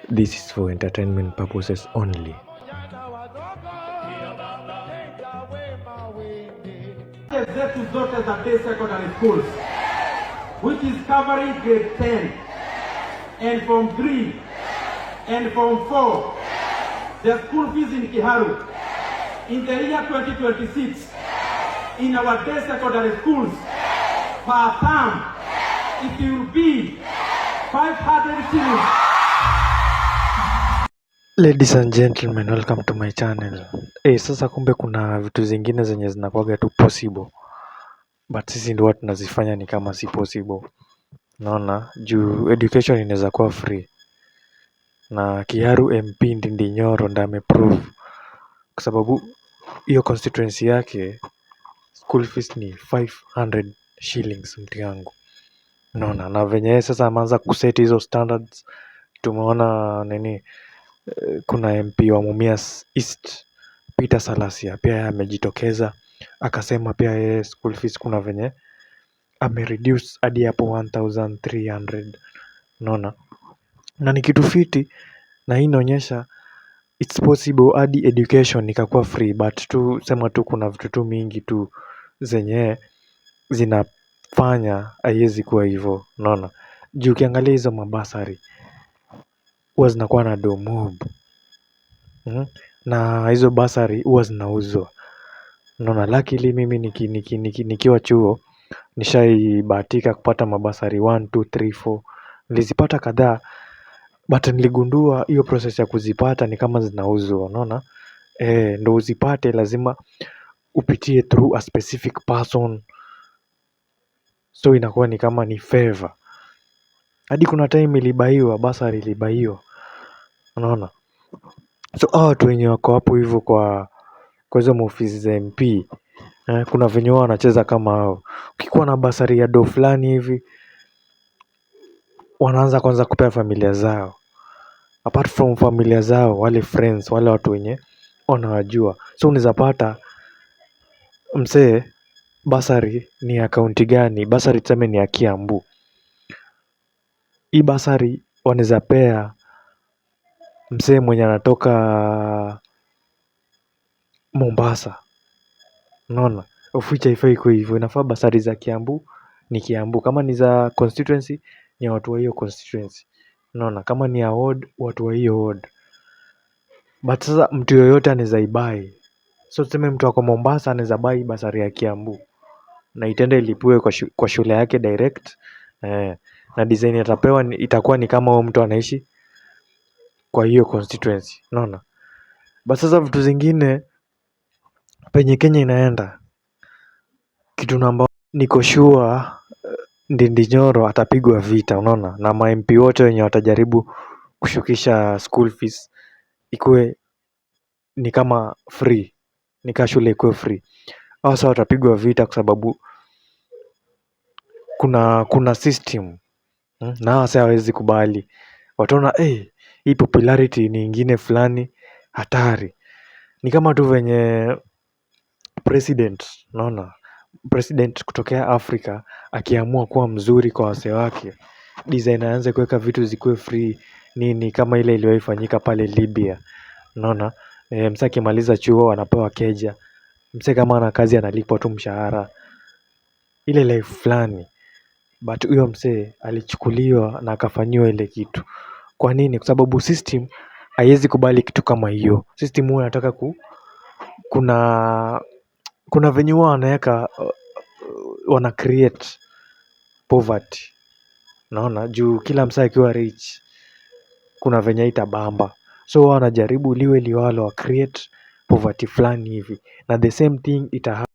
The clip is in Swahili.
This is for entertainment purposes only. Zetu zote za day secondary schools, which is covering grade 10 and form 3 and form 4, the school fees in Kiharu in the year 2026 in our day secondary schools per term, it will be 500 shillings. Ladies and gentlemen, welcome to my channel. Sasa kumbe kuna vitu zingine zenye zinakuwaga tu possible, but sisi ndio tunazifanya ni kama si possible. Naona juu education inaweza kuwa free, na Kiharu MP Ndindi Nyoro ndiye ameprove, kwa sababu hiyo constituency yake school fees ni 500 shillings mti yangu. Naona na venye sasa ameanza kuset hizo standards. Tumeona nini, kuna MP wa Mumias East Peter Salasia pia yeye amejitokeza akasema pia yeye school fees kuna venye amereduce hadi hapo 1300. Unaona, na ni kitu fiti, na hii inaonyesha it's possible hadi education ikakuwa free, but tu sema tu kuna vitu tu mingi tu zenye zinafanya haiwezi kuwa hivyo. Unaona, juu ukiangalia hizo mabasari huwa zinakuwa na domob, na hizo basari huwa zinauzwa. Unaona, luckily mimi nikiwa chuo nishaibahatika kupata mabasari 1 2 3 4, nilizipata kadhaa, but niligundua hiyo process ya kuzipata ni kama zinauzwa. Unaona, ndo uzipate lazima upitie through a specific person, so inakuwa ni kama ni favor. Hadi kuna time ilibaiwa, basari ilibaiwa. Unaona, so hao watu wenye wako hapo hivyo kwa hizo maofisi za MP, kuna venye wao wanacheza kama hao. Ukikuwa na basari ya do fulani hivi, wanaanza kwanza kupea familia zao, apart from familia zao, wale friends, wale watu wenye wanawajua. So unaweza pata msee basari ni ya kaunti gani, basari tuseme ni ya Kiambu. Hii basari wanaweza pea msee mwenye anatoka Mombasa. Unaona, of which haifai ikuwe hivyo. Inafaa basari za Kiambu ni Kiambu, kama ni za constituency ni watu wa hiyo constituency. Unaona, kama ni ya ward, watu wa hiyo ward. But sasa mtu yoyote anaweza ibai. So tuseme mtu wako Mombasa anaweza bai basari ya Kiambu na itende ilipiwe kwa shule yake direct, na design atapewa itakuwa ni kama huyo mtu anaishi kwa hiyo constituency. Unaona, but sasa vitu zingine penye Kenya inaenda, kitu namba niko sure Ndindi Nyoro atapigwa vita. Unaona, na ma MP wote wenye watajaribu kushukisha school fees ikuwe ni kama free, ni kama shule ikuwe free, au sasa watapigwa vita, kwa sababu kuna system, na hawa sasa hawezi kubali. Wataona hii popularity ni ingine fulani hatari. Ni kama tu venye president, unaona, president kutokea Afrika akiamua kuwa mzuri kwa wasee wake, design aanze kuweka vitu zikuwe free nini, kama ile iliwahi fanyika pale Libya. Unaona, msee akimaliza chuo anapewa keja, msee kama ana kazi analipwa tu mshahara, ile life fulani. But huyo msee alichukuliwa na akafanyiwa ile kitu. Kwa nini? Kwa sababu system haiwezi kubali kitu kama hiyo. System huwa inataka kuna venye huwa wanaweka, wana create poverty. Naona juu kila msee akiwa rich kuna venye itabamba, so wanajaribu liwe liwalo wa create poverty fulani hivi, na the same thing